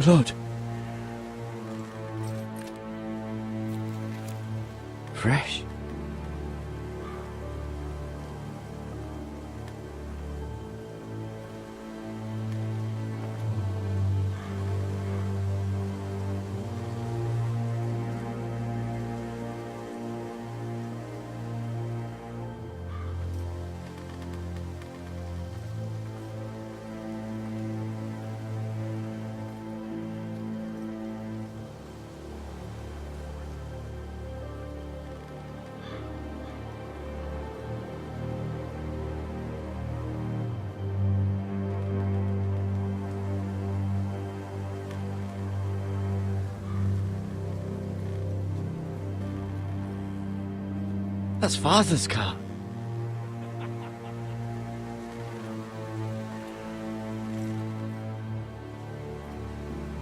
Blood. Fresh. That's Father's car.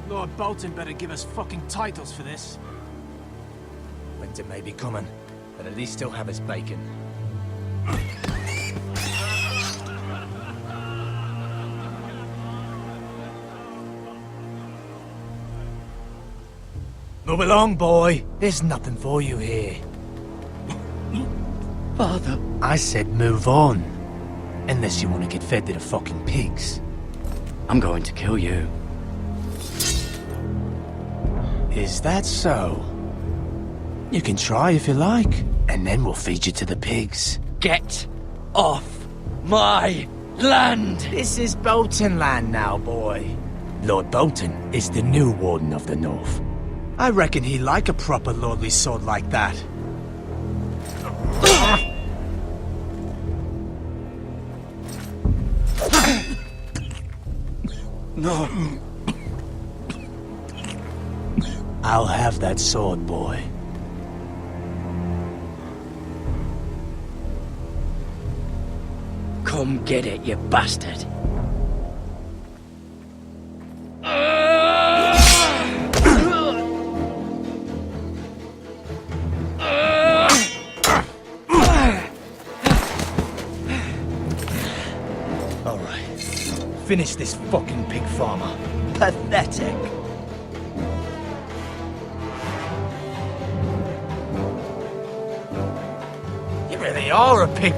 Lord Bolton better give us fucking titles for this. Winter may be coming, but at least he'll have his bacon. Move along, boy. There's nothing for you here. Father. I said move on. Unless you want to get fed to the fucking pigs. I'm going to kill you. Is that so? You can try if you like, and then we'll feed you to the pigs. Get off my land! This is Bolton land now, boy. Lord Bolton is the new Warden of the North. I reckon he'd like a proper lordly sword like that. No. I'll have that sword, boy. Come get it, you bastard. Alright. Finish this fucking pig farmer. Pathetic. You really are a pig.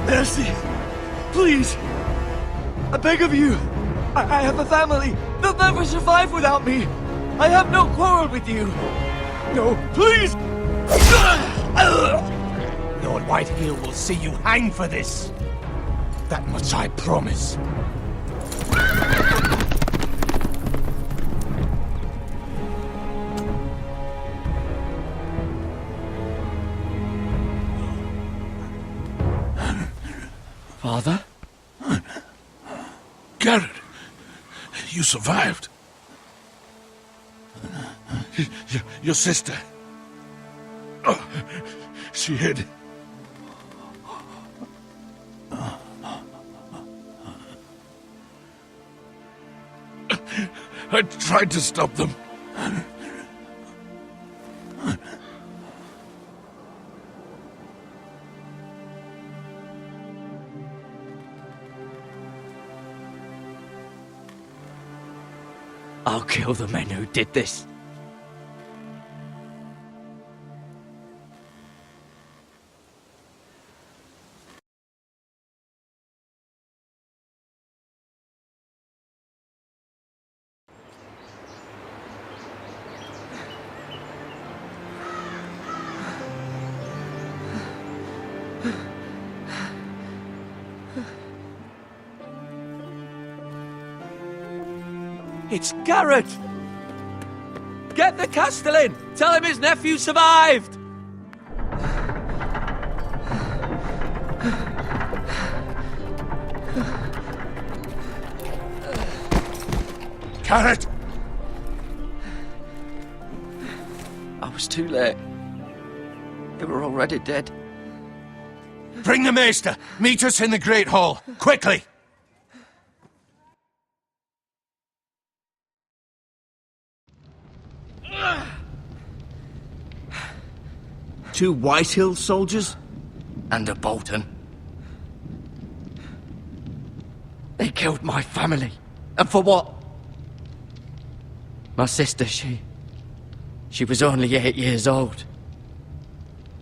Mercy! Please! I beg of you! I have a family! They'll never survive without me! I have no quarrel with you! No, please! Lord Whitehill will see you hang for this. That much I promise. Father? Garrett, you survived. Your sister. Oh, she hid. I tried to stop them. I'll kill the men who did this. It's Garrett! Let the Castellan! Tell him his nephew survived! Carrot! I was too late. They were already dead. Bring the Maester! Meet us in the Great Hall! Quickly! Two Whitehill soldiers? And a Bolton. They killed my family. And for what? My sister, she was only 8 years old.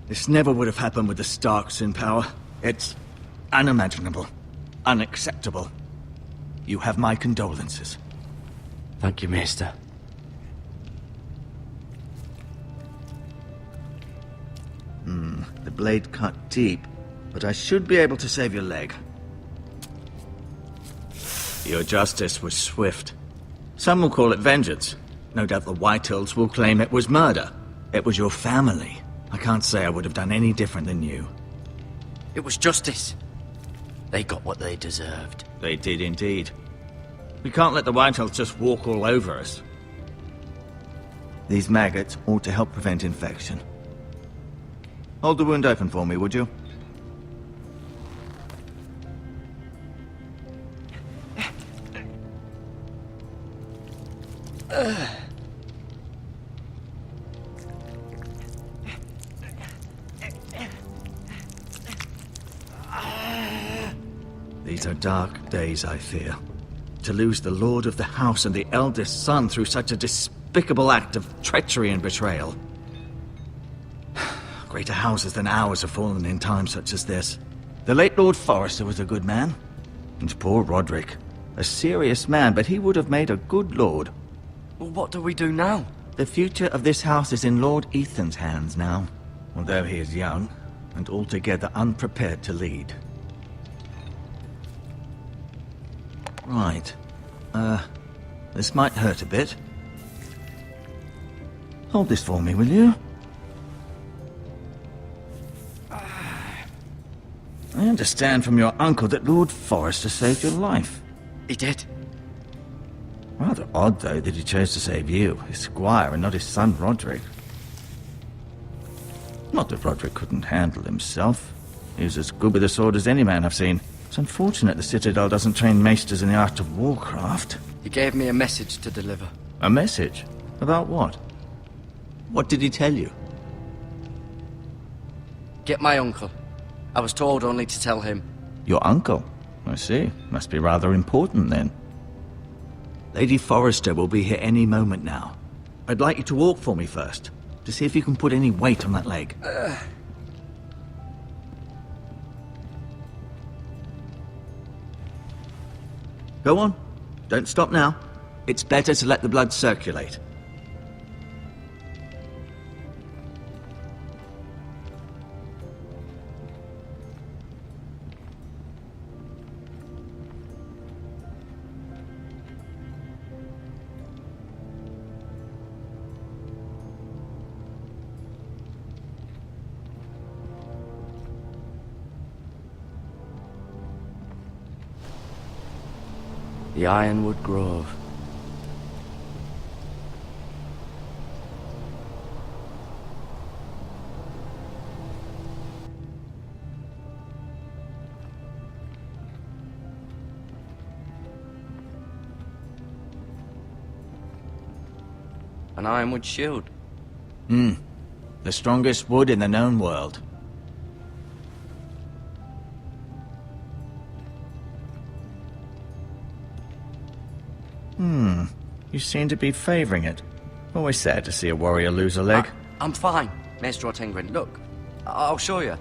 This never would have happened with the Starks in power. It's unimaginable. Unacceptable. You have my condolences. Thank you, Maester. The blade cut deep, but I should be able to save your leg. Your justice was swift. Some will call it vengeance. No doubt the Whitehills will claim it was murder. It was your family. I can't say I would have done any different than you. It was justice. They got what they deserved. They did indeed. We can't let the Whitehills just walk all over us. These maggots ought to help prevent infection. Hold the wound open for me, would you? These are dark days, I fear. To lose the lord of the house and the eldest son through such a despicable act of treachery and betrayal. Greater houses than ours have fallen in times such as this. The late Lord Forrester was a good man. And poor Roderick. A serious man, but he would have made a good lord. Well, what do we do now? The future of this house is in Lord Ethan's hands now. Although he is young, and altogether unprepared to lead. Right. This might hurt a bit. Hold this for me, will you? I understand from your uncle that Lord Forrester saved your life. He did. Rather odd, though, that he chose to save you, his squire, and not his son Roderick. Not that Roderick couldn't handle himself. He was as good with a sword as any man I've seen. It's unfortunate the Citadel doesn't train maesters in the art of warcraft. He gave me a message to deliver. A message? About what? What did he tell you? Get my uncle. I was told only to tell him. Your uncle? I see. Must be rather important, then. Lady Forrester will be here any moment now. I'd like you to walk for me first, to see if you can put any weight on that leg. Go on. Don't stop now. It's better to let the blood circulate. The Ironwood Grove. An ironwood shield. The strongest wood in the known world. You seem to be favoring it. Always sad to see a warrior lose a leg. I'm fine, Maester Ortengrin. Look, I'll show you.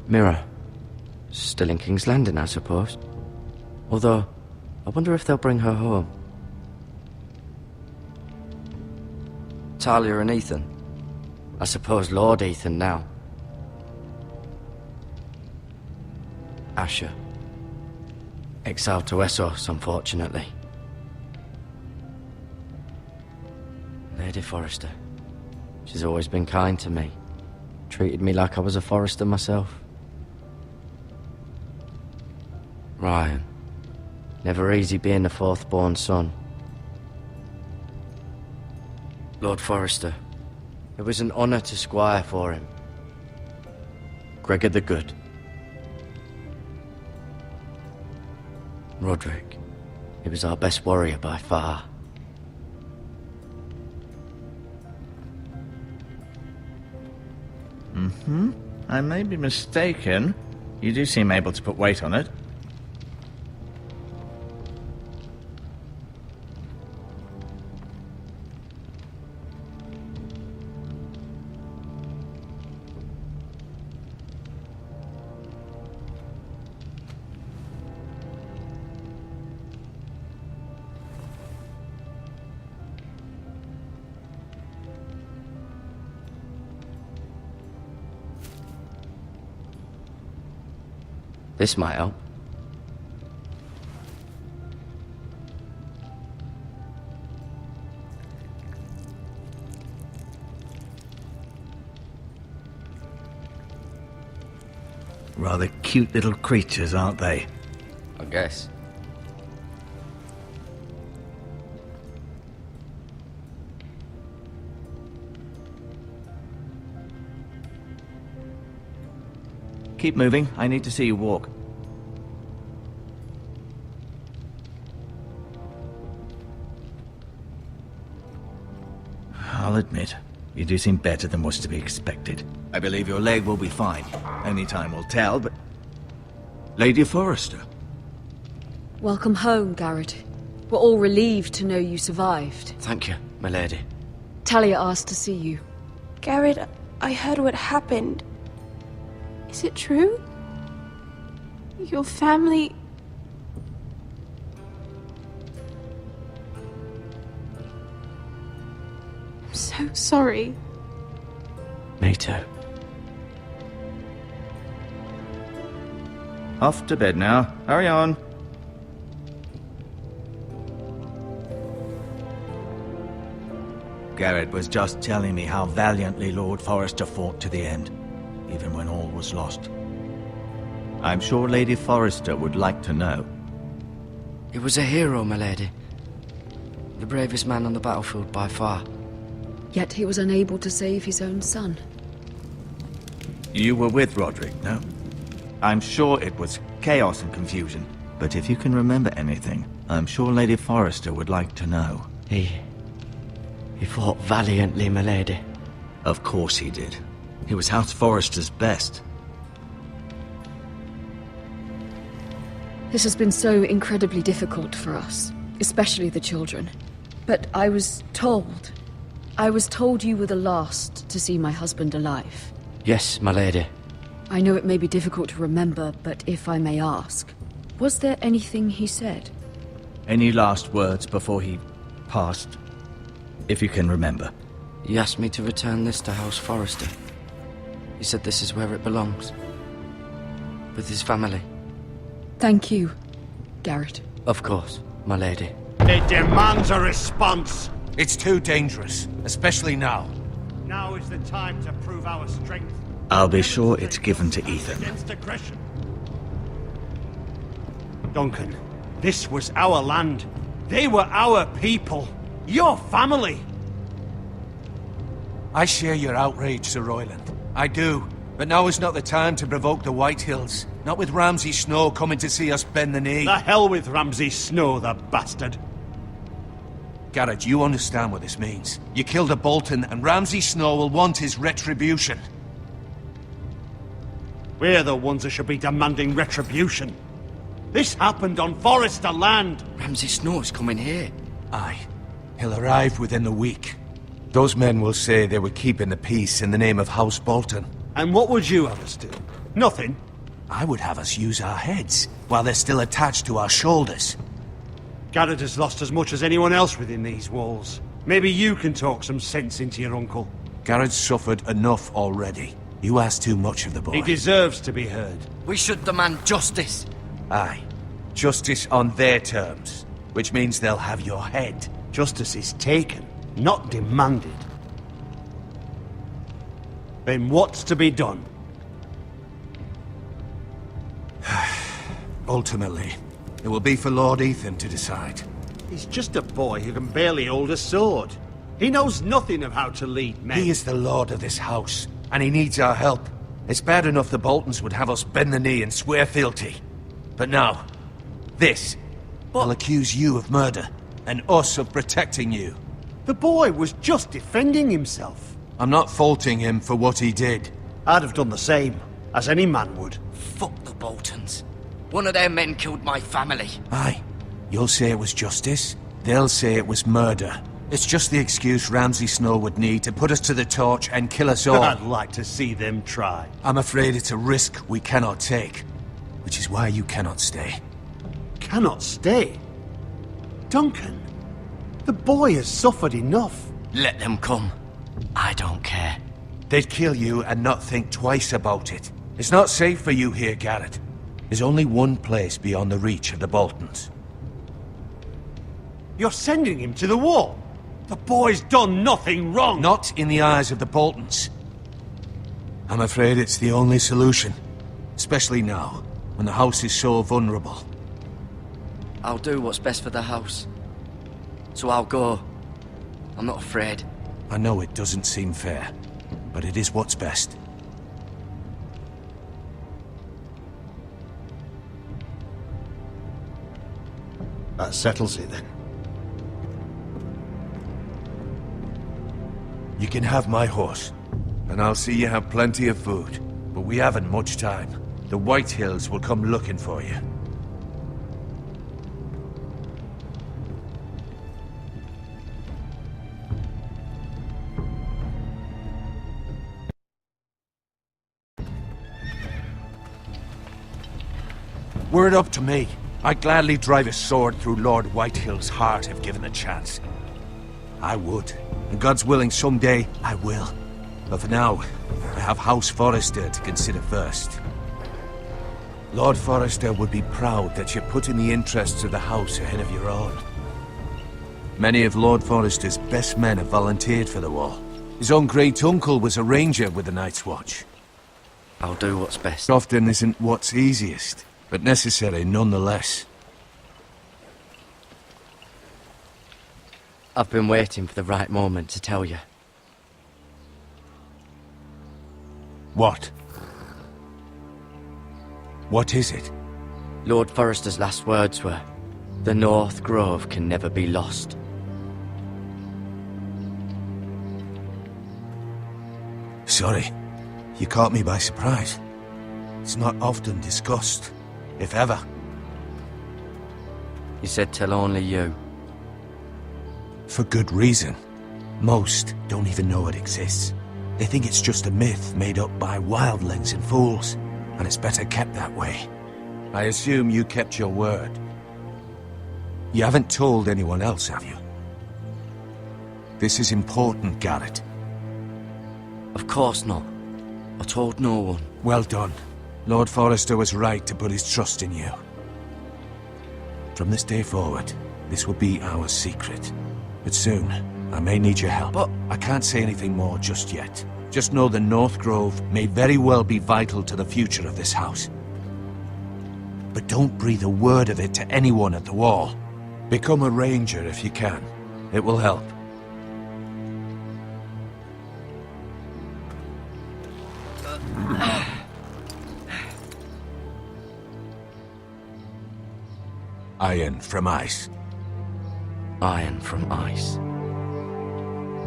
Mirror. Still in King's Landing, I suppose. Although, I wonder if they'll bring her home. Talia and Ethan. I suppose Lord Ethan now. Asher. Exiled to Essos, unfortunately. Lady Forrester. She's always been kind to me. Treated me like I was a Forrester myself. Ryan. Never easy being the fourth-born son. Lord Forrester. It was an honour to squire for him. Gregor the Good. Roderick. He was our best warrior by far. I may be mistaken. You do seem able to put weight on it. This might help. Rather cute little creatures, aren't they? I guess. Keep moving. I need to see you walk. I'll admit, you do seem better than was to be expected. I believe your leg will be fine. Only time will tell, but... Lady Forrester. Welcome home, Garrett. We're all relieved to know you survived. Thank you, my lady. Talia asked to see you. Garrett, I heard what happened. Is it true? Your family... I'm so sorry. Me too. Off to bed now. Hurry on. Garrett was just telling me how valiantly Lord Forrester fought to the end, even when all was lost. I'm sure Lady Forrester would like to know. He was a hero, my lady. The bravest man on the battlefield by far. Yet he was unable to save his own son. You were with Roderick, no? I'm sure it was chaos and confusion, but if you can remember anything, I'm sure Lady Forrester would like to know. He fought valiantly, my lady. Of course he did. He was House Forrester's best. This has been so incredibly difficult for us, especially the children. But I was told you were the last to see my husband alive. Yes, my lady. I know it may be difficult to remember, but if I may ask, was there anything he said? Any last words before he passed? If you can remember. He asked me to return this to House Forrester. He said this is where it belongs. With his family. Thank you, Garrett. Of course, my lady. It demands a response. It's too dangerous, especially now. Now is the time to prove our strength. I'll be sure it's given to Ethan. Against aggression. Duncan, this was our land. They were our people. Your family. I share your outrage, Sir Royland. I do. But now is not the time to provoke the Whitehills. Not with Ramsay Snow coming to see us bend the knee. The hell with Ramsay Snow, the bastard. Garrett, you understand what this means. You killed a Bolton, and Ramsay Snow will want his retribution. We're the ones that should be demanding retribution. This happened on Forrester land. Ramsay Snow is coming here. Aye. He'll arrive within the week. Those men will say they were keeping the peace in the name of House Bolton. And what would you have us do? Nothing. I would have us use our heads, while they're still attached to our shoulders. Garrett has lost as much as anyone else within these walls. Maybe you can talk some sense into your uncle. Garrett's suffered enough already. You ask too much of the boy. He deserves to be heard. We should demand justice. Aye. Justice on their terms. Which means they'll have your head. Justice is taken, not demanded. Then what's to be done? Ultimately, it will be for Lord Ethan to decide. He's just a boy who can barely hold a sword. He knows nothing of how to lead men. He is the lord of this house, and he needs our help. It's bad enough the Boltons would have us bend the knee and swear fealty. But now, this. I'll accuse you of murder, and us of protecting you. The boy was just defending himself. I'm not faulting him for what he did. I'd have done the same, as any man would. Fuck the Boltons. One of their men killed my family. Aye. You'll say it was justice. They'll say it was murder. It's just the excuse Ramsay Snow would need to put us to the torch and kill us all. I'd like to see them try. I'm afraid it's a risk we cannot take. Which is why you cannot stay. Cannot stay? Duncan, the boy has suffered enough. Let them come. I don't care. They'd kill you and not think twice about it. It's not safe for you here, Garrett. There's only one place beyond the reach of the Boltons. You're sending him to the wall. The boy's done nothing wrong. Not in the eyes of the Boltons. I'm afraid it's the only solution. Especially now, when the house is so vulnerable. I'll do what's best for the house. So I'll go. I'm not afraid. I know it doesn't seem fair, but it is what's best. That settles it then. You can have my horse, and I'll see you have plenty of food. But we haven't much time. The White Hills will come looking for you. Were it up to me, I'd gladly drive a sword through Lord Whitehill's heart if given the chance. I would. And God's willing, someday I will. But for now, I have House Forrester to consider first. Lord Forrester would be proud that you're putting the interests of the house ahead of your own. Many of Lord Forrester's best men have volunteered for the war. His own great-uncle was a ranger with the Night's Watch. I'll do what's best. Often isn't what's easiest, but necessary nonetheless. I've been waiting for the right moment to tell you. What? What is it? Lord Forrester's last words were, "The North Grove can never be lost." Sorry, you caught me by surprise. It's not often discussed, if ever. He said tell only you. For good reason. Most don't even know it exists. They think it's just a myth made up by wildlings and fools, and it's better kept that way. I assume you kept your word. You haven't told anyone else, have you? This is important, Garrett. Of course not. I told no one. Well done. Lord Forrester was right to put his trust in you. From this day forward, this will be our secret. But soon, I may need your help. But I can't say anything more just yet. Just know the North Grove may very well be vital to the future of this house. But don't breathe a word of it to anyone at the wall. Become a ranger if you can. It will help. Iron from ice. Iron from ice.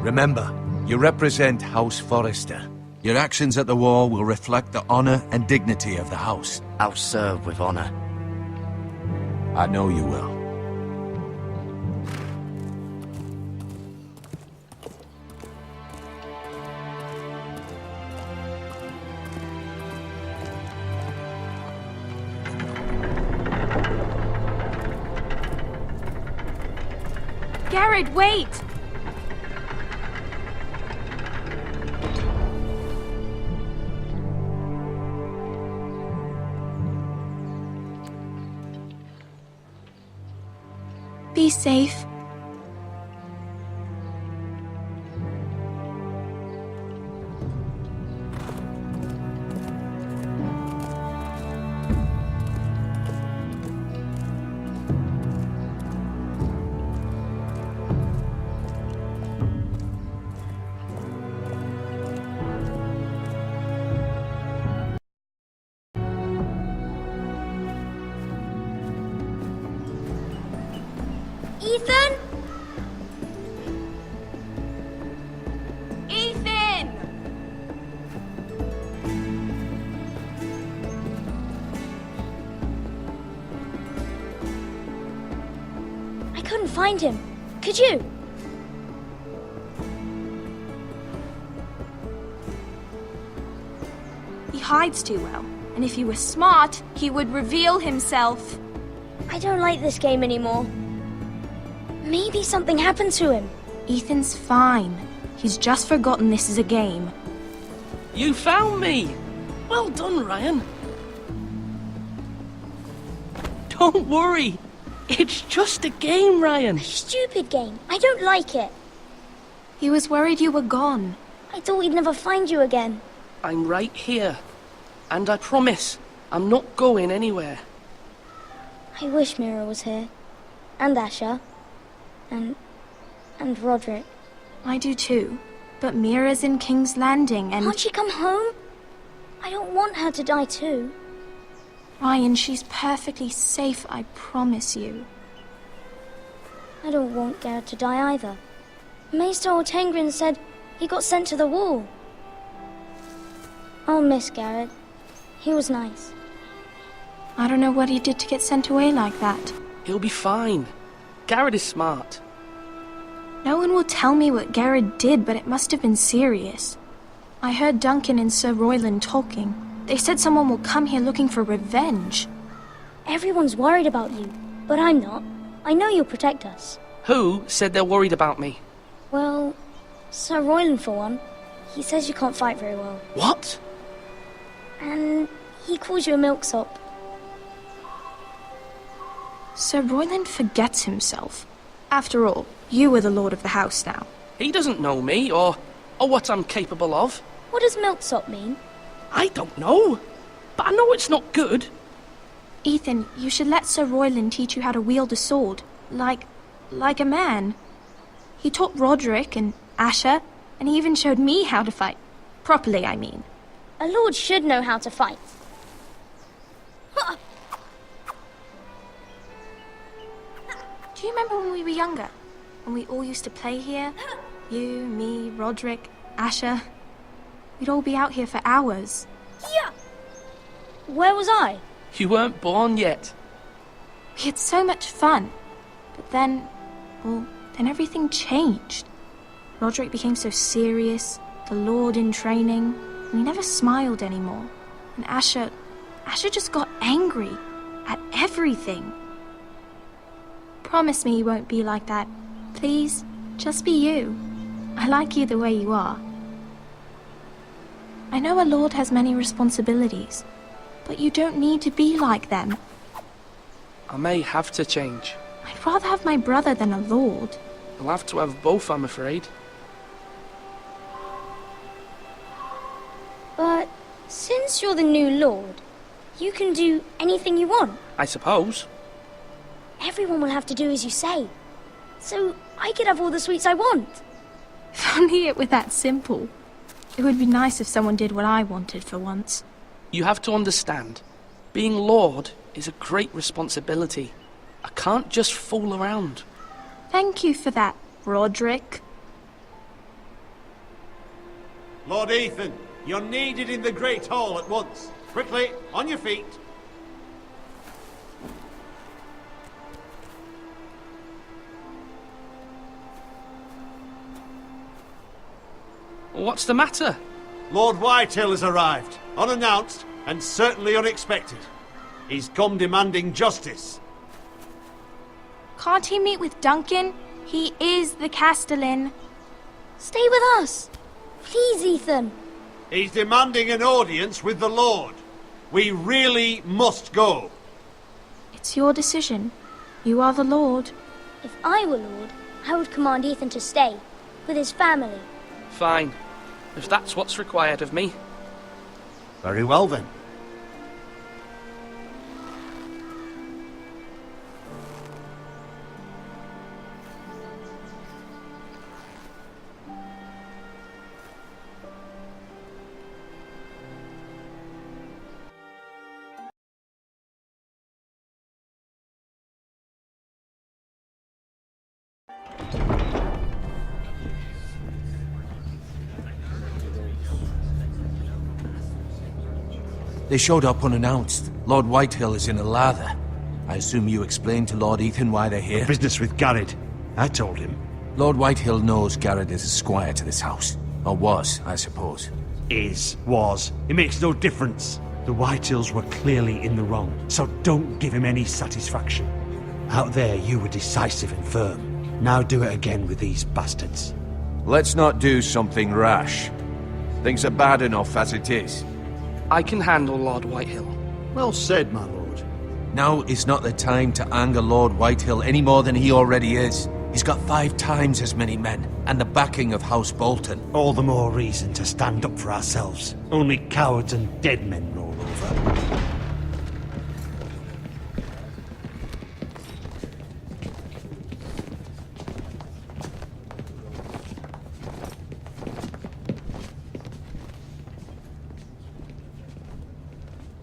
Remember, you represent House Forrester. Your actions at the war will reflect the honor and dignity of the house. I'll serve with honor. I know you will. Garrett, wait! Be safe. Ethan? Ethan! I couldn't find him. Could you? He hides too well, and if he were smart, he would reveal himself. I don't like this game anymore. Maybe something happened to him. Ethan's fine. He's just forgotten this is a game. You found me! Well done, Ryan. Don't worry. It's just a game, Ryan. A stupid game. I don't like it. He was worried you were gone. I thought we'd never find you again. I'm right here. And I promise, I'm not going anywhere. I wish Mira was here. And Asher. And Roderick. I do too. But Mira's in King's Landing and... Can't she come home? I don't want her to die too. Ryan, she's perfectly safe, I promise you. I don't want Garrett to die either. Maester Ortengrin said he got sent to the wall. I'll miss Garrett. He was nice. I don't know what he did to get sent away like that. He'll be fine. Garrett is smart. No one will tell me what Garrett did, but it must have been serious. I heard Duncan and Sir Royland talking. They said someone will come here looking for revenge. Everyone's worried about you, but I'm not. I know you'll protect us. Who said they're worried about me? Well, Sir Royland for one. He says you can't fight very well. What? And he calls you a milksop. Sir Royland forgets himself. After all, you are the lord of the house now. He doesn't know me, or what I'm capable of. What does milksop mean? I don't know. But I know it's not good. Ethan, you should let Sir Royland teach you how to wield a sword. Like a man. He taught Roderick and Asher, and he even showed me how to fight. Properly, I mean. A lord should know how to fight. Do you remember when we were younger? When we all used to play here? You, me, Roderick, Asher. We'd all be out here for hours. Yeah. Where was I? You weren't born yet. We had so much fun. But then everything changed. Roderick became so serious, the Lord in training, and he never smiled anymore. And Asher just got angry at everything. Promise me you won't be like that. Please, just be you. I like you the way you are. I know a lord has many responsibilities, but you don't need to be like them. I may have to change. I'd rather have my brother than a lord. I'll have to have both, I'm afraid. But since you're the new lord, you can do anything you want. I suppose. Everyone will have to do as you say. So I could have all the sweets I want. If only it were that simple. It would be nice if someone did what I wanted for once. You have to understand, being Lord is a great responsibility. I can't just fool around. Thank you for that, Roderick. Lord Ethan, you're needed in the Great Hall at once. Quickly, on your feet. What's the matter? Lord Whitehill has arrived, unannounced and certainly unexpected. He's come demanding justice. Can't he meet with Duncan? He is the Castellan. Stay with us. Please, Ethan. He's demanding an audience with the Lord. We really must go. It's your decision. You are the Lord. If I were Lord, I would command Ethan to stay, with his family. Fine, if that's what's required of me. Very well then. They showed up unannounced. Lord Whitehill is in a lather. I assume you explained to Lord Ethan why they're here? Business with Garrett. I told him. Lord Whitehill knows Garrett is a squire to this house. Or was, I suppose. Was. It makes no difference. The Whitehills were clearly in the wrong, so don't give him any satisfaction. Out there, you were decisive and firm. Now do it again with these bastards. Let's not do something rash. Things are bad enough as it is. I can handle Lord Whitehill. Well said, my lord. Now is not the time to anger Lord Whitehill any more than he already is. He's got 5 times as many men, and the backing of House Bolton. All the more reason to stand up for ourselves. Only cowards and dead men roll over.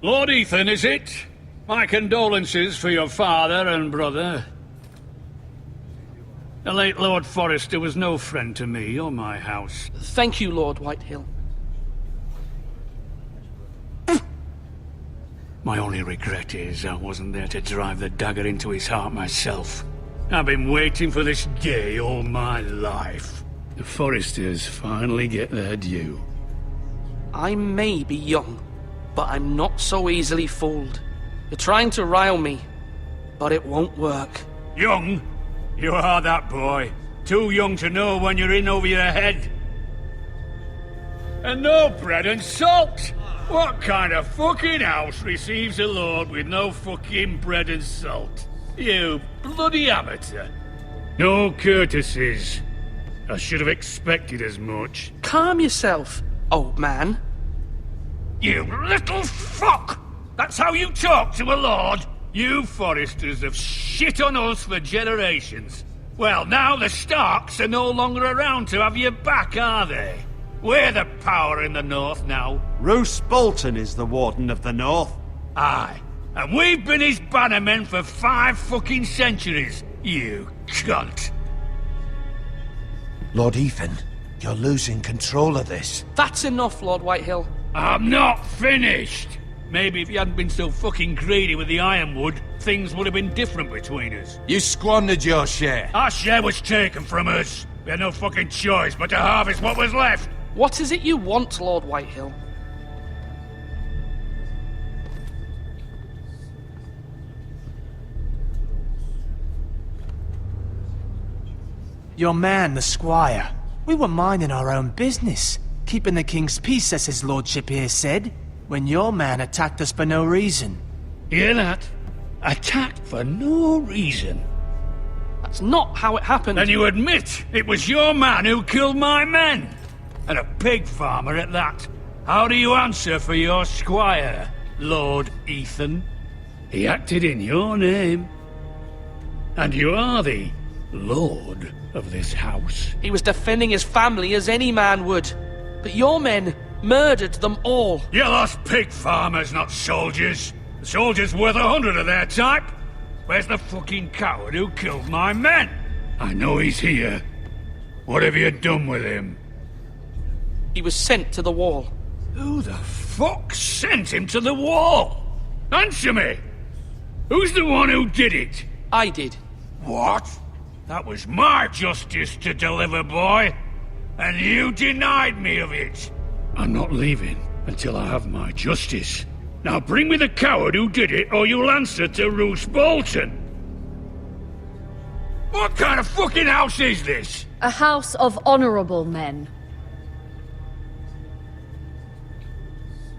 Lord Ethan, is it? My condolences for your father and brother. The late Lord Forrester was no friend to me or my house. Thank you, Lord Whitehill. My only regret is I wasn't there to drive the dagger into his heart myself. I've been waiting for this day all my life. The Forresters finally get their due. I may be young, but I'm not so easily fooled. You're trying to rile me, but it won't work. Young? You are that boy. Too young to know when you're in over your head. And no bread and salt! What kind of fucking house receives a lord with no fucking bread and salt? You bloody amateur. No courtesies. I should have expected as much. Calm yourself, old man. You little fuck! That's how you talk to a lord? You Forresters have shit on us for generations. Well, now the Starks are no longer around to have your back, are they? We're the power in the north now. Roose Bolton is the Warden of the North. Aye. And we've been his bannermen for 5 fucking centuries. You cunt. Lord Ethan, you're losing control of this. That's enough, Lord Whitehill. I'm not finished! Maybe if you hadn't been so fucking greedy with the ironwood, things would have been different between us. You squandered your share. Our share was taken from us. We had no fucking choice but to harvest what was left. What is it you want, Lord Whitehill? Your man, the squire. We were minding our own business. Keeping the king's peace, as his lordship here said, when your man attacked us for no reason. Hear that? Attacked for no reason. That's not how it happened. And you admit it was your man who killed my men? And a pig farmer at that. How do you answer for your squire, Lord Ethan? He acted in your name. And you are the lord of this house. He was defending his family as any man would. But your men murdered them all. You lost pig farmers, not soldiers. The soldiers worth 100 of their type. Where's the fucking coward who killed my men? I know he's here. What have you done with him? He was sent to the wall. Who the fuck sent him to the wall? Answer me! Who's the one who did it? I did. What? That was my justice to deliver, boy. And you denied me of it. I'm not leaving until I have my justice. Now bring me the coward who did it, or you'll answer to Roose Bolton. What kind of fucking house is this? A house of honorable men.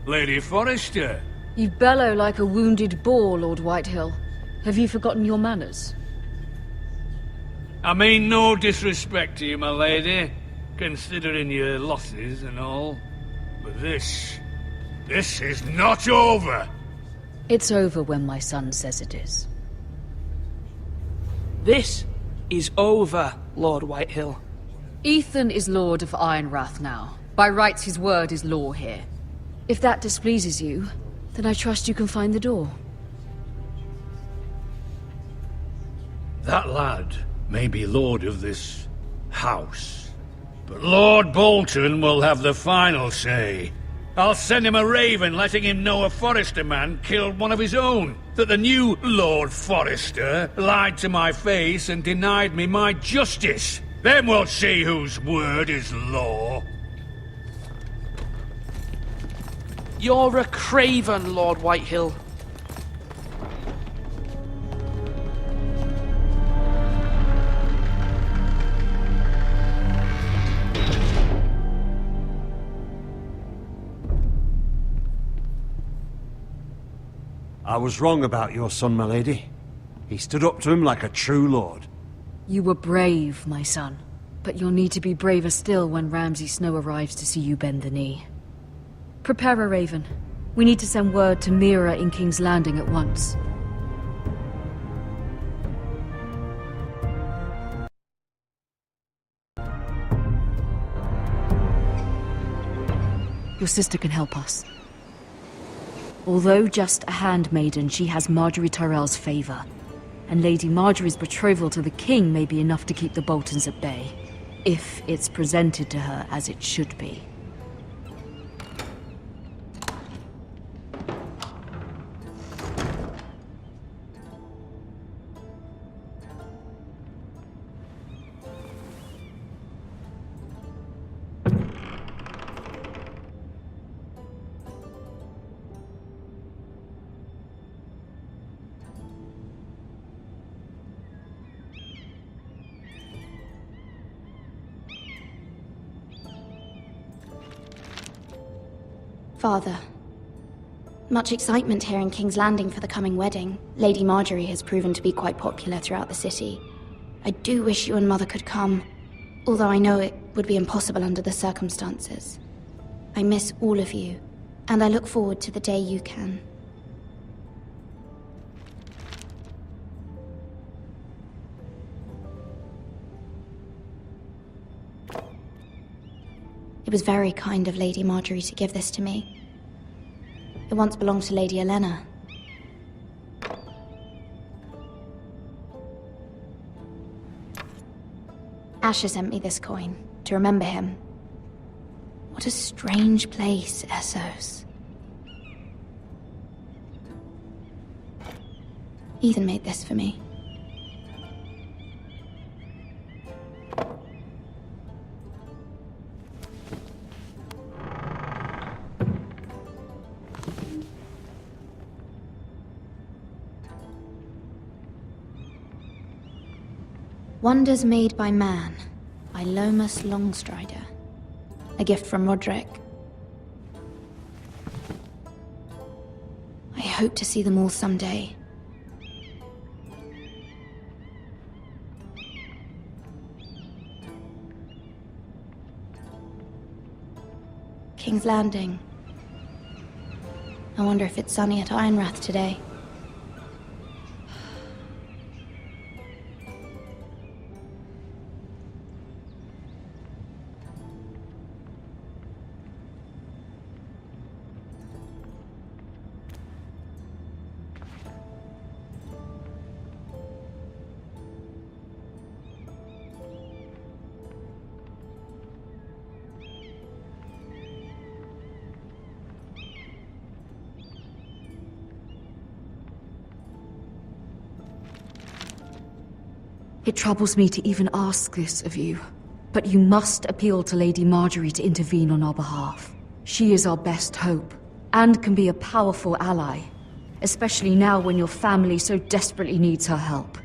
Lady Forrester. You bellow like a wounded boar, Lord Whitehill. Have you forgotten your manners? I mean no disrespect to you, my lady, considering your losses and all. But this is not over. It's over when my son says it is. This is over, Lord Whitehill. Ethan is Lord of Ironrath now. By rights, his word is law here. If that displeases you, then I trust you can find the door. That lad may be lord of this house, but Lord Bolton will have the final say. I'll send him a raven letting him know a Forrester man killed one of his own, that the new Lord Forrester lied to my face and denied me my justice. Then we'll see whose word is law. You're a craven, Lord Whitehill. I was wrong about your son, my lady. He stood up to him like a true lord. You were brave, my son. But you'll need to be braver still when Ramsay Snow arrives to see you bend the knee. Prepare a raven. We need to send word to Mira in King's Landing at once. Your sister can help us. Although just a handmaiden, she has Marjorie Tyrell's favor. And Lady Marjorie's betrothal to the king may be enough to keep the Boltons at bay. If it's presented to her as it should be. Father. Much excitement here in King's Landing for the coming wedding. Lady Marjorie has proven to be quite popular throughout the city. I do wish you and Mother could come, although I know it would be impossible under the circumstances. I miss all of you, and I look forward to the day you can. It was very kind of Lady Marjorie to give this to me. It once belonged to Lady Elena. Asher sent me this coin, to remember him. What a strange place, Essos. Ethan made this for me. Wonders Made by Man, by Lomas Longstrider. A gift from Roderick. I hope to see them all someday. King's Landing. I wonder if it's sunny at Ironrath today. It troubles me to even ask this of you, but you must appeal to Lady Marjorie to intervene on our behalf. She is our best hope, and can be a powerful ally, especially now when your family so desperately needs her help.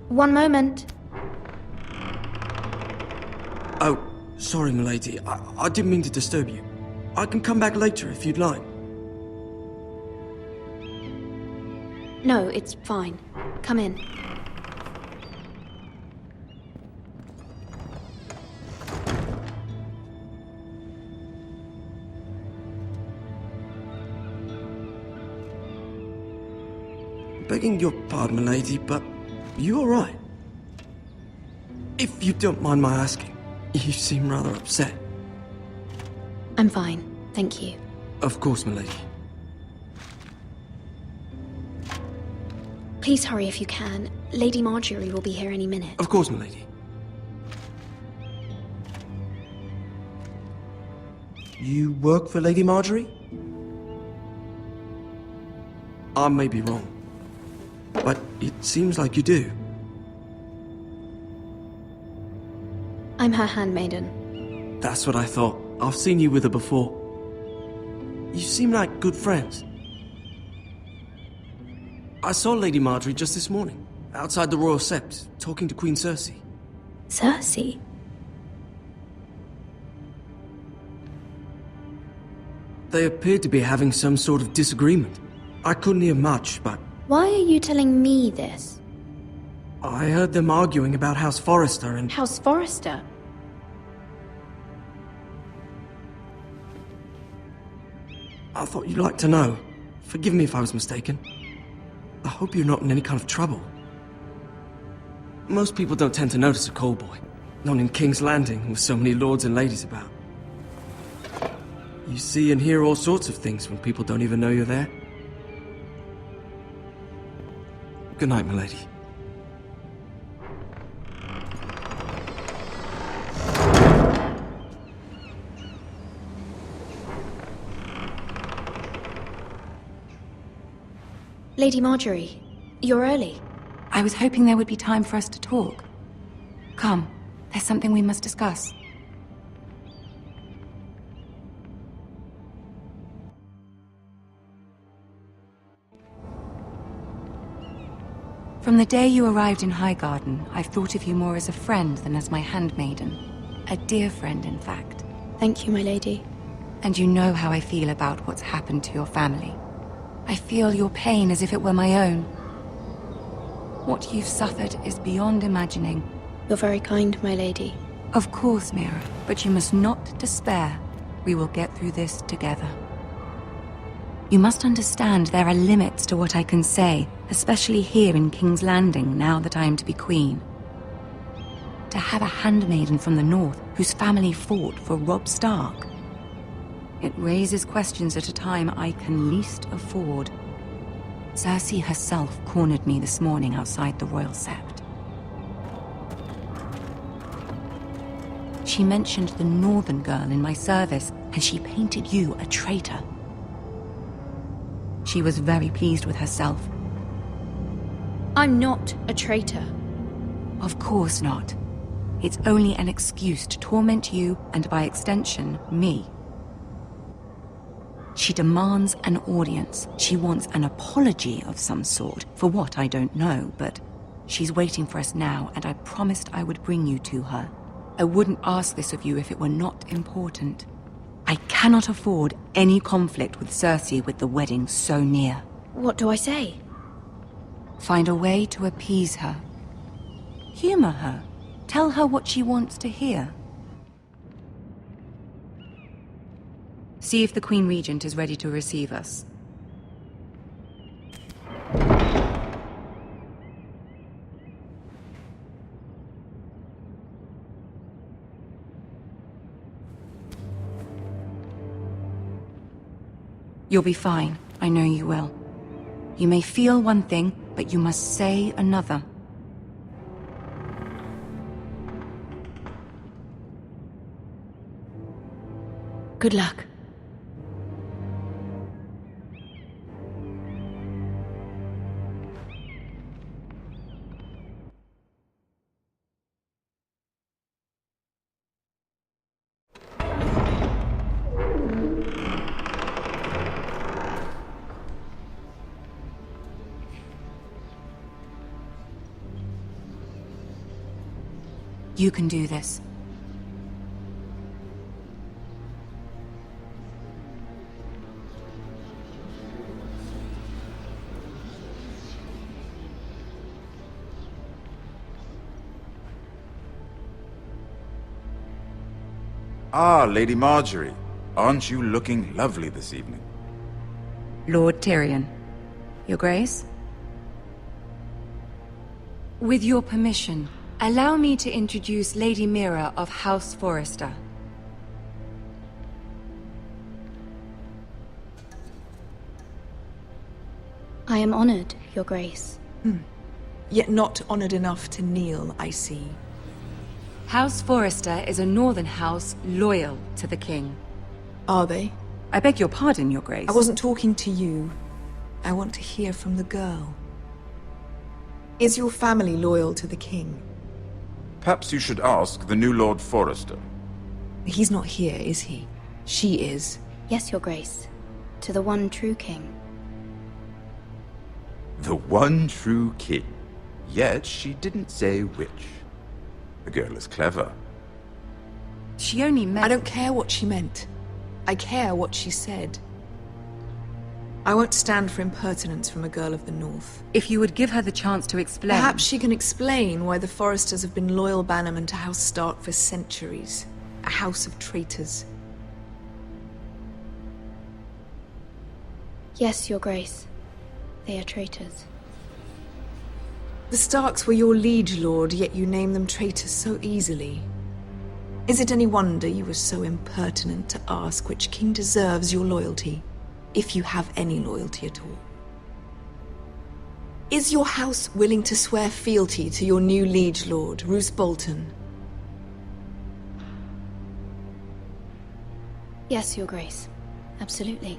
One moment. Sorry, milady. I didn't mean to disturb you. I can come back later if you'd like. No, it's fine. Come in. Begging your pardon, milady, but you all right? If you don't mind my asking, you seem rather upset. I'm fine, thank you. Of course, milady. Please hurry if you can. Lady Marjorie will be here any minute. Of course, milady. You work for Lady Marjorie? I may be wrong, but it seems like you do. I'm her handmaiden. That's what I thought. I've seen you with her before. You seem like good friends. I saw Lady Marjorie just this morning, outside the Royal Sept, talking to Queen Cersei. Cersei? They appeared to be having some sort of disagreement. I couldn't hear much, but... Why are you telling me this? I heard them arguing about House Forrester and... House Forrester? I thought you'd like to know. Forgive me if I was mistaken. I hope you're not in any kind of trouble. Most people don't tend to notice a callboy. Not in King's Landing, with so many lords and ladies about. You see and hear all sorts of things when people don't even know you're there. Good night, milady. Lady Marjorie, you're early. I was hoping there would be time for us to talk. Come, there's something we must discuss. From the day you arrived in Highgarden, I've thought of you more as a friend than as my handmaiden. A dear friend, in fact. Thank you, my lady. And you know how I feel about what's happened to your family. I feel your pain as if it were my own. What you've suffered is beyond imagining. You're very kind, my lady. Of course, Mira, but you must not despair. We will get through this together. You must understand there are limits to what I can say, especially here in King's Landing, now that I am to be queen. To have a handmaiden from the north whose family fought for Robb Stark. It raises questions at a time I can least afford. Cersei herself cornered me this morning outside the Royal Sept. She mentioned the northern girl in my service, and she painted you a traitor. She was very pleased with herself. I'm not a traitor. Of course not. It's only an excuse to torment you, and by extension, me. She demands an audience. She wants an apology of some sort. For what, I don't know, but she's waiting for us now, and I promised I would bring you to her. I wouldn't ask this of you if it were not important. I cannot afford any conflict with Cersei with the wedding so near. What do I say? Find a way to appease her. Humor her. Tell her what she wants to hear. See if the Queen Regent is ready to receive us. You'll be fine. I know you will. You may feel one thing, but you must say another. Good luck. You can do this. Ah, Lady Marjorie. Aren't you looking lovely this evening? Lord Tyrion. Your Grace? With your permission, allow me to introduce Lady Mira of House Forrester. I am honored, Your Grace. Yet not honored enough to kneel, I see. House Forrester is a northern house loyal to the king. Are they? I beg your pardon, Your Grace. I wasn't talking to you. I want to hear from the girl. Is your family loyal to the king? Perhaps you should ask the new Lord Forrester. He's not here, is he? She is. Yes, Your Grace. To the one true king. The one true king. Yet she didn't say which. The girl is clever. She only meant... I don't care what she meant. I care what she said. I won't stand for impertinence from a girl of the North. If you would give her the chance to explain... Perhaps she can explain why the Forresters have been loyal bannermen to House Stark for centuries. A house of traitors. Yes, Your Grace. They are traitors. The Starks were your liege lord, yet you name them traitors so easily. Is it any wonder you were so impertinent to ask which king deserves your loyalty, if you have any loyalty at all? Is your house willing to swear fealty to your new liege lord, Roose Bolton? Yes, Your Grace. Absolutely.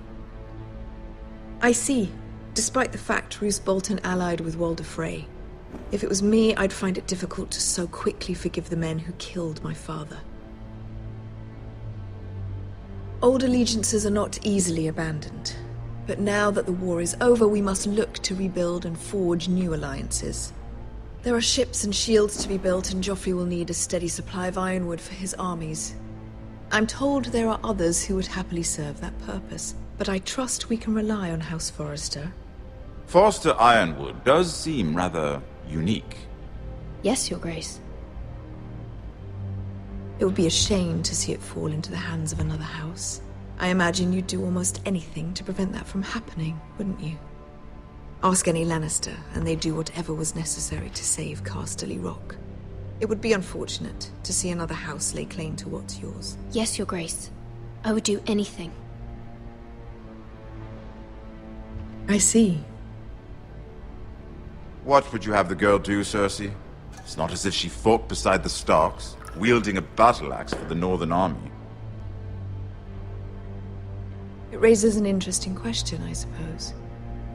I see. Despite the fact Roose Bolton allied with Walder Frey. If it was me, I'd find it difficult to so quickly forgive the men who killed my father. Old allegiances are not easily abandoned. But now that the war is over, we must look to rebuild and forge new alliances. There are ships and shields to be built, and Joffrey will need a steady supply of ironwood for his armies. I'm told there are others who would happily serve that purpose, but I trust we can rely on House Forrester. Forster Ironwood does seem rather unique. Yes, Your Grace. It would be a shame to see it fall into the hands of another house. I imagine you'd do almost anything to prevent that from happening, wouldn't you? Ask any Lannister, and they'd do whatever was necessary to save Casterly Rock. It would be unfortunate to see another house lay claim to what's yours. Yes, Your Grace. I would do anything. I see. What would you have the girl do, Cersei? It's not as if she fought beside the Starks, wielding a battle axe for the Northern Army. It raises an interesting question, I suppose.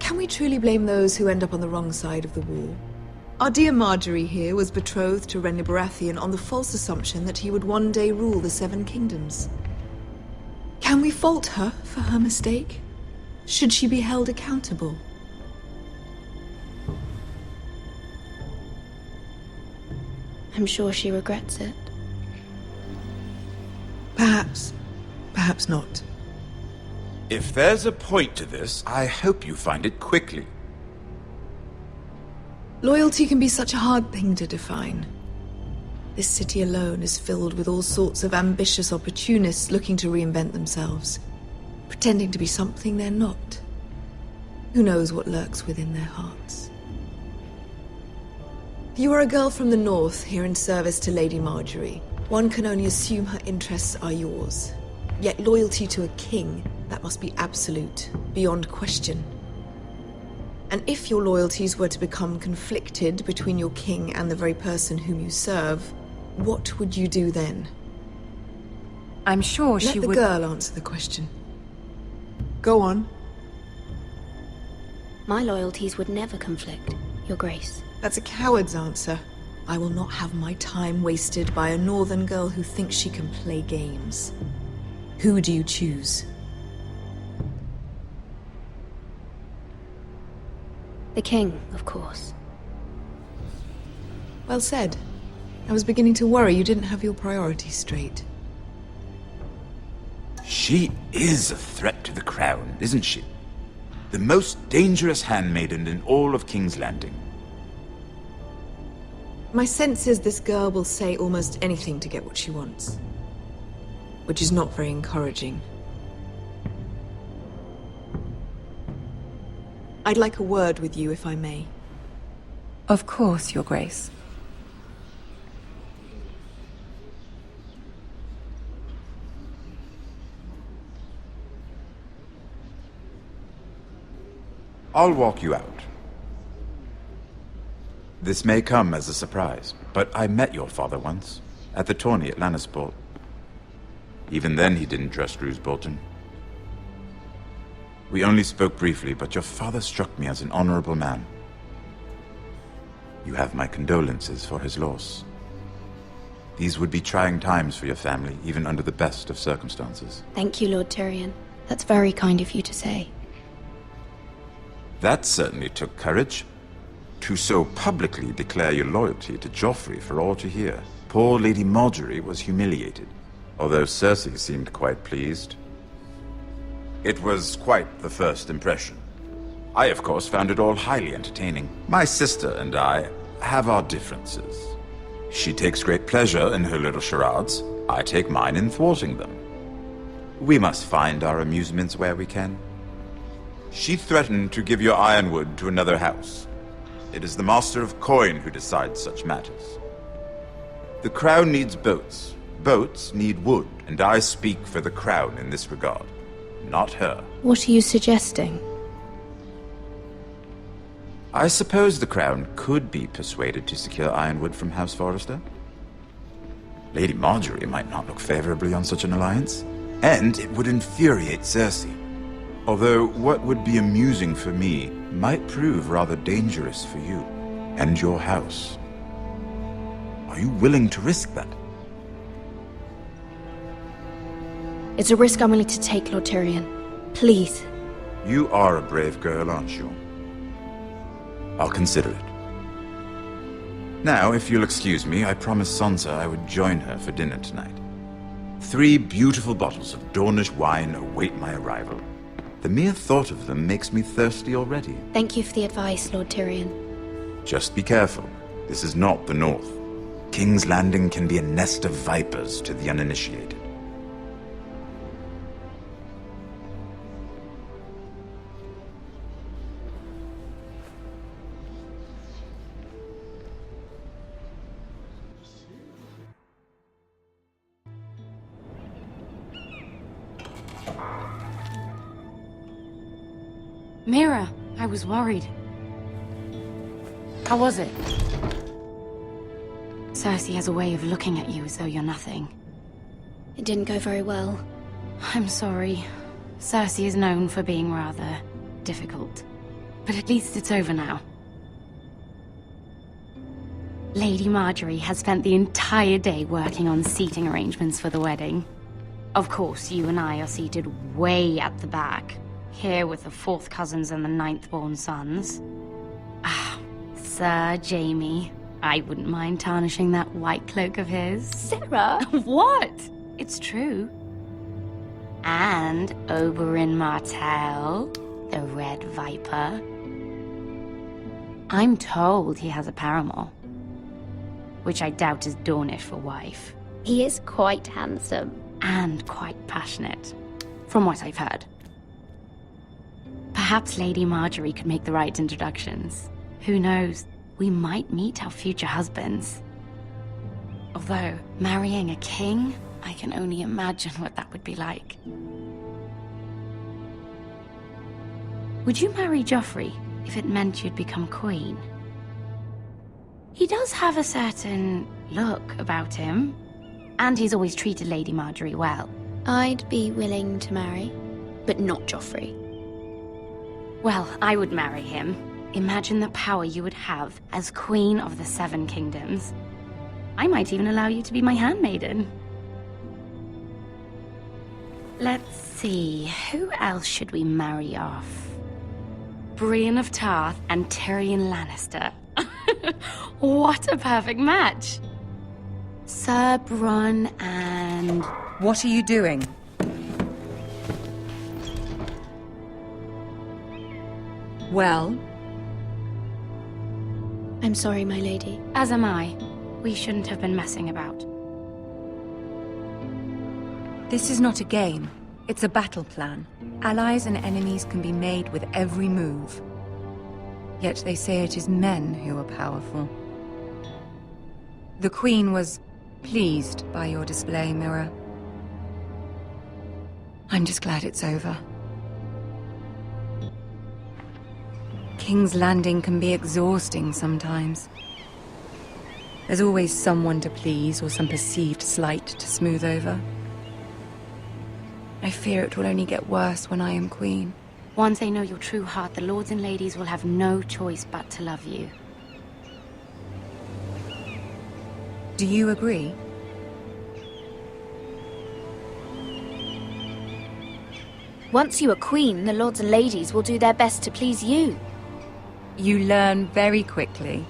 Can we truly blame those who end up on the wrong side of the war? Our dear Marjorie here was betrothed to Renly Baratheon on the false assumption that he would one day rule the Seven Kingdoms. Can we fault her for her mistake? Should she be held accountable? I'm sure she regrets it. Perhaps. Perhaps not. If there's a point to this, I hope you find it quickly. Loyalty can be such a hard thing to define. This city alone is filled with all sorts of ambitious opportunists looking to reinvent themselves, pretending to be something they're not. Who knows what lurks within their hearts? You are a girl from the north, here in service to Lady Marjorie. One can only assume her interests are yours. Yet loyalty to a king, that must be absolute, beyond question. And if your loyalties were to become conflicted between your king and the very person whom you serve, what would you do then? I'm sure she would... Let the girl answer the question. Go on. My loyalties would never conflict, Your Grace. That's a coward's answer. I will not have my time wasted by a northern girl who thinks she can play games. Who do you choose? The king, of course. Well said. I was beginning to worry you didn't have your priorities straight. She is a threat to the crown, isn't she? The most dangerous handmaiden in all of King's Landing. My sense is this girl will say almost anything to get what she wants. which is not very encouraging. I'd like a word with you, if I may. Of course, Your Grace. I'll walk you out. This may come as a surprise, but I met your father once, at the tourney at Lannisport. Even then he didn't trust Roose Bolton. We only spoke briefly, but your father struck me as an honorable man. You have my condolences for his loss. These would be trying times for your family, even under the best of circumstances. Thank you, Lord Tyrion. That's very kind of you to say. That certainly took courage. To so publicly declare your loyalty to Joffrey for all to hear. Poor Lady Margaery was humiliated, although Cersei seemed quite pleased. It was quite the first impression. I, of course, found it all highly entertaining. My sister and I have our differences. She takes great pleasure in her little charades. I take mine in thwarting them. We must find our amusements where we can. She threatened to give your ironwood to another house. It is the Master of Coin who decides such matters. The Crown needs boats. Boats need wood, and I speak for the Crown in this regard, not her. What are you suggesting? I suppose the Crown could be persuaded to secure ironwood from House Forrester. Lady Margaery might not look favorably on such an alliance, and it would infuriate Cersei. Although what would be amusing for me might prove rather dangerous for you and your house. Are you willing to risk that? It's a risk I'm willing to take, Lord Tyrion. Please. You are a brave girl, aren't you? I'll consider it. Now, if you'll excuse me, I promised Sansa I would join her for dinner tonight. 3 beautiful bottles of Dornish wine await my arrival. The mere thought of them makes me thirsty already. Thank you for the advice, Lord Tyrion. Just be careful. This is not the North. King's Landing can be a nest of vipers to the uninitiated. Mira, I was worried. How was it? Cersei has a way of looking at you as though you're nothing. It didn't go very well. I'm sorry. Cersei is known for being rather difficult. But at least it's over now. Lady Margaery has spent the entire day working on seating arrangements for the wedding. Of course, you and I are seated way at the back. Here with the 4th cousins and the 9th-born sons. Ah, Sir Jaime. I wouldn't mind tarnishing that white cloak of his. Sarah! What? It's true. And Oberyn Martell, the Red Viper. I'm told he has a paramour. Which I doubt is Dornish for wife. He is quite handsome. And quite passionate, from what I've heard. Perhaps Lady Margaery could make the right introductions. Who knows? We might meet our future husbands. Although, marrying a king, I can only imagine what that would be like. Would you marry Joffrey if it meant you'd become queen? He does have a certain look about him, and he's always treated Lady Margaery well. I'd be willing to marry, but not Joffrey. Well, I would marry him. Imagine the power you would have as Queen of the 7 Kingdoms. I might even allow you to be my handmaiden. Let's see, who else should we marry off? Brienne of Tarth and Tyrion Lannister. What a perfect match! Sir Bronn and... What are you doing? Well? I'm sorry, my lady. As am I. We shouldn't have been messing about. This is not a game. It's a battle plan. Allies and enemies can be made with every move. Yet they say it is men who are powerful. The Queen was pleased by your display, Mirror. I'm just glad it's over. King's Landing can be exhausting sometimes. There's always someone to please or some perceived slight to smooth over. I fear it will only get worse when I am Queen. Once they know your true heart, the lords and ladies will have no choice but to love you. Do you agree? Once you are queen, the lords and ladies will do their best to please you. You learn very quickly.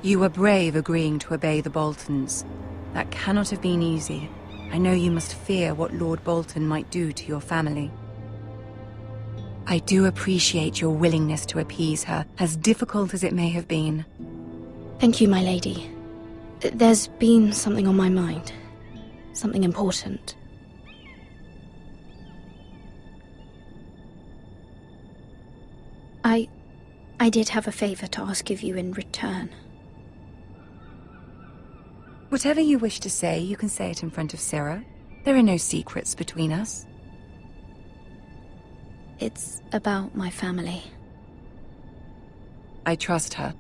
You were brave agreeing to obey the Boltons. That cannot have been easy. I know you must fear what Lord Bolton might do to your family. I do appreciate your willingness to appease her, as difficult as it may have been. Thank you, my lady. There's been something on my mind. Something important. I did have a favor to ask of you in return. Whatever you wish to say, you can say it in front of Sarah. There are no secrets between us. It's about my family. I trust her.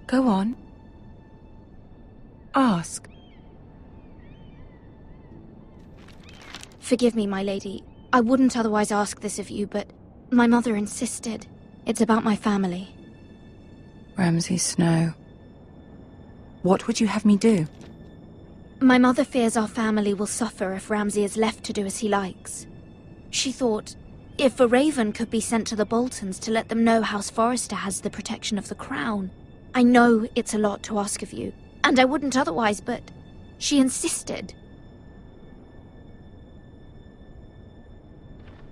Go on. Ask. Forgive me, my lady. I wouldn't otherwise ask this of you, but my mother insisted. It's about my family. Ramsay Snow. What would you have me do? My mother fears our family will suffer if Ramsay is left to do as he likes. She thought, if a raven could be sent to the Boltons to let them know House Forrester has the protection of the crown. I know it's a lot to ask of you, and I wouldn't otherwise, but she insisted.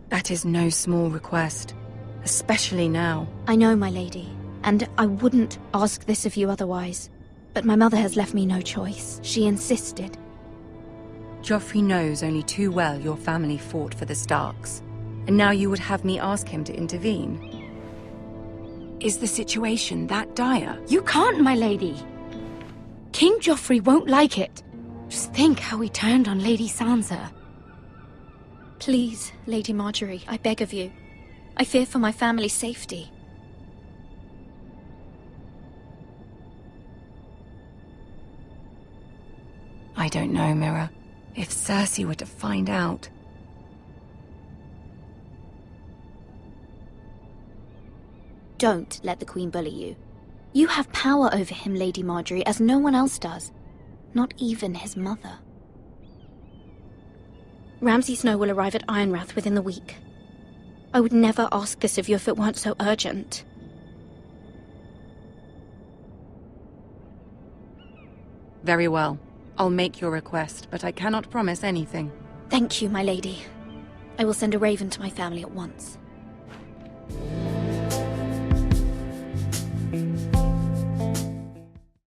That is no small request, especially now. I know, my lady, and I wouldn't ask this of you otherwise. But my mother has left me no choice. She insisted. Joffrey knows only too well your family fought for the Starks, and now you would have me ask him to intervene. Is the situation that dire? You can't, my lady. King Joffrey won't like it. Just think how he turned on Lady Sansa. Please, Lady Marjorie, I beg of you. I fear for my family's safety. I don't know, Mirror. If Cersei were to find out... Don't let the Queen bully you. You have power over him, Lady Marjorie, as no one else does. Not even his mother. Ramsay Snow will arrive at Ironrath within the week. I would never ask this of you if it weren't so urgent. Very well. I'll make your request, but I cannot promise anything. Thank you, my lady. I will send a raven to my family at once.